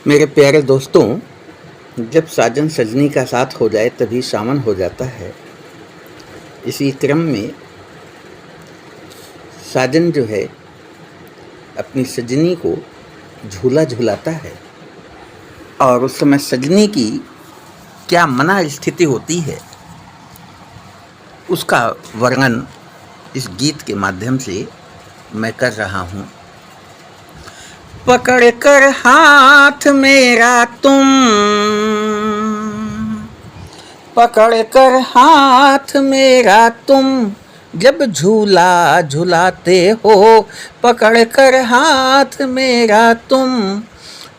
मेरे प्यारे दोस्तों, जब साजन सजनी का साथ हो जाए तभी सावन हो जाता है। इसी क्रम में साजन जो है अपनी सजनी को झूला झुलाता है और उस समय सजनी की क्या मना स्थिति होती है उसका वर्णन इस गीत के माध्यम से मैं कर रहा हूँ। पकड़ कर हाथ मेरा तुम, पकड़ कर हाथ मेरा तुम, जब झूला झुलाते हो। पकड़ कर हाथ मेरा तुम,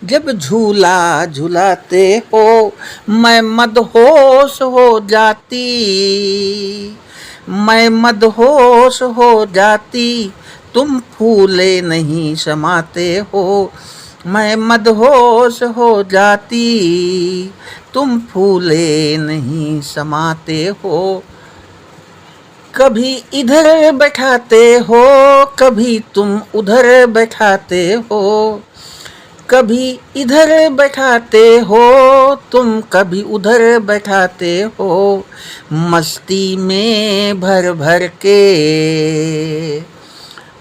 जब झूला झुलाते हो। मैं मदहोश हो जाती, मैं मदहोश हो जाती, तुम फूले नहीं समाते हो। मैं मदहोश हो जाती, तुम फूले नहीं समाते हो। कभी इधर बैठाते हो, कभी तुम उधर बैठाते हो। कभी इधर बैठाते हो तुम, कभी उधर बैठाते हो। मस्ती में भर भर के,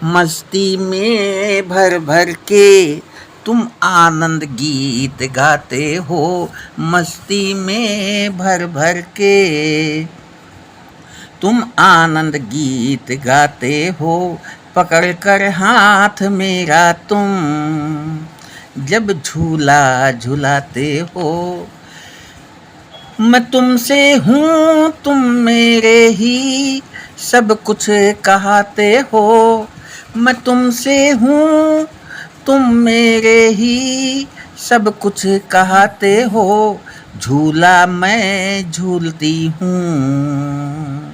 मस्ती में भर भर के तुम आनंद गीत गाते हो। मस्ती में भर भर के तुम आनंद गीत गाते हो। पकड़ कर हाथ मेरा तुम, जब झूला झुलाते हो। मैं तुमसे हूँ तुम मेरे ही, सब कुछ कहते हो। मैं तुमसे हूँ तुम मेरे ही, सब कुछ कहते हो। झूला मैं झूलती हूँ,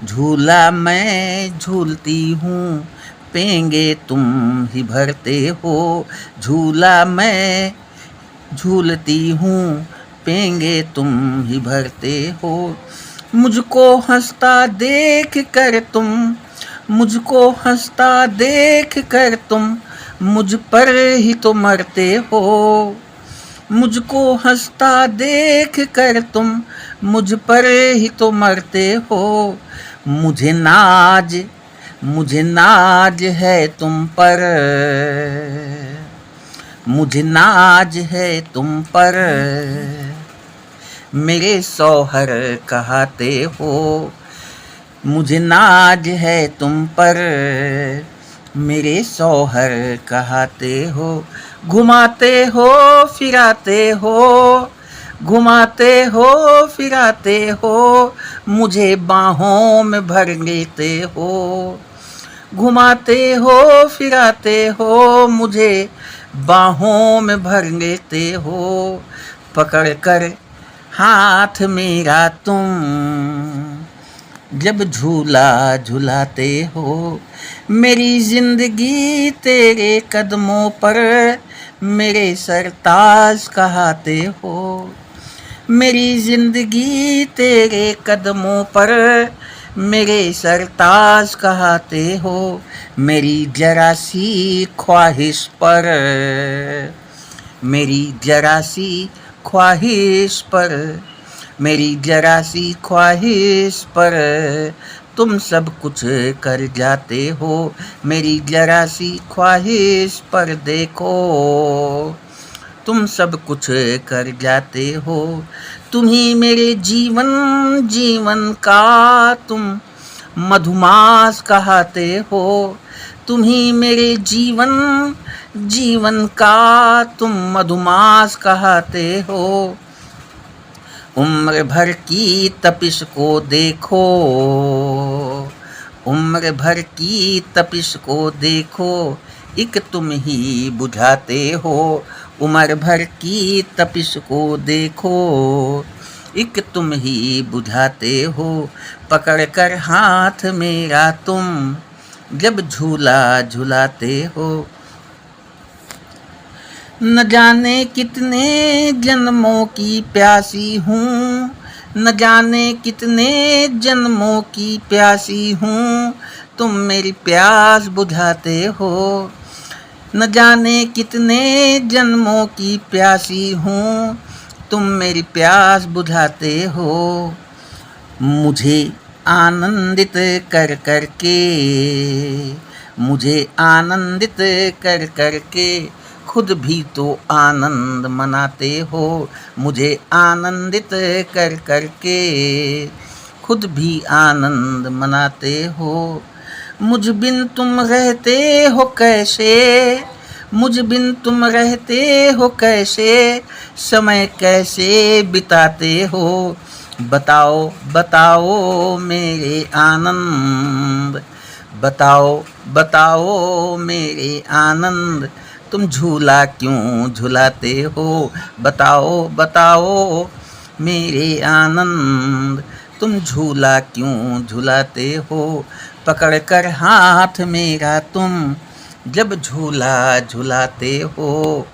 झूला मैं झूलती हूँ, पेंगे तुम ही भरते हो। झूला मैं झूलती हूँ, पेंगे तुम ही भरते हो। मुझको हंसता देख कर तुम, मुझको हंसता देख कर तुम, मुझ पर ही तो मरते हो। मुझको हंसता देख कर तुम, मुझ पर ही तो मरते हो। मुझे नाज, मुझे नाज है तुम पर, मुझे नाज है तुम पर, मेरे सौहर कहते हो। मुझे नाज है तुम पर, मेरे सौहर कहते हो। घुमाते हो फिराते हो, घुमाते हो फिराते हो, मुझे बाहों में भर लेते हो। घुमाते हो फिराते हो, मुझे बाहों में भर लेते हो। पकड़ कर हाथ मेरा तुम, जब झूला झुलाते हो। मेरी जिंदगी तेरे कदमों पर, मेरे सरताज कहते हो। मेरी जिंदगी तेरे कदमों पर, मेरे सरताज कहते हो। मेरी जरा सी ख्वाहिश पर, मेरी जरा सी ख्वाहिश पर, मेरी जरा सी ख्वाहिश पर, तुम सब कुछ कर जाते हो। मेरी जरा सी ख्वाहिश पर देखो, तुम सब कुछ कर जाते हो। तुम ही मेरे जीवन, जीवन का तुम मधुमास कहते हो। तुम ही मेरे जीवन, जीवन का तुम मधुमास कहते हो। उम्र भर की तपिश को देखो, उम्र भर की तपिश को देखो, एक तुम ही बुझाते हो। उम्र भर की तपिश को देखो, एक तुम ही बुझाते हो। पकड़ कर हाथ मेरा तुम, जब झूला झुलाते हो। न जाने कितने जन्मों की प्यासी हूँ, न जाने कितने जन्मों की प्यासी हूँ, तुम मेरी प्यास बुझाते हो। न जाने कितने जन्मों की प्यासी हूँ, तुम मेरी प्यास बुझाते हो। मुझे आनंदित कर कर के, मुझे आनंदित कर कर के खुद भी तो आनंद मनाते हो। मुझे आनंदित कर कर के खुद भी आनंद मनाते हो। मुझ बिन तुम रहते हो कैसे, मुझ बिन तुम रहते हो कैसे, समय कैसे बिताते हो। बताओ बताओ मेरे आनंद, बताओ बताओ मेरे आनंद, तुम झूला क्यों झुलाते हो। बताओ बताओ मेरे आनंद, तुम झूला क्यों झुलाते हो। पकड़ कर हाथ मेरा तुम जब झूला झुलाते हो।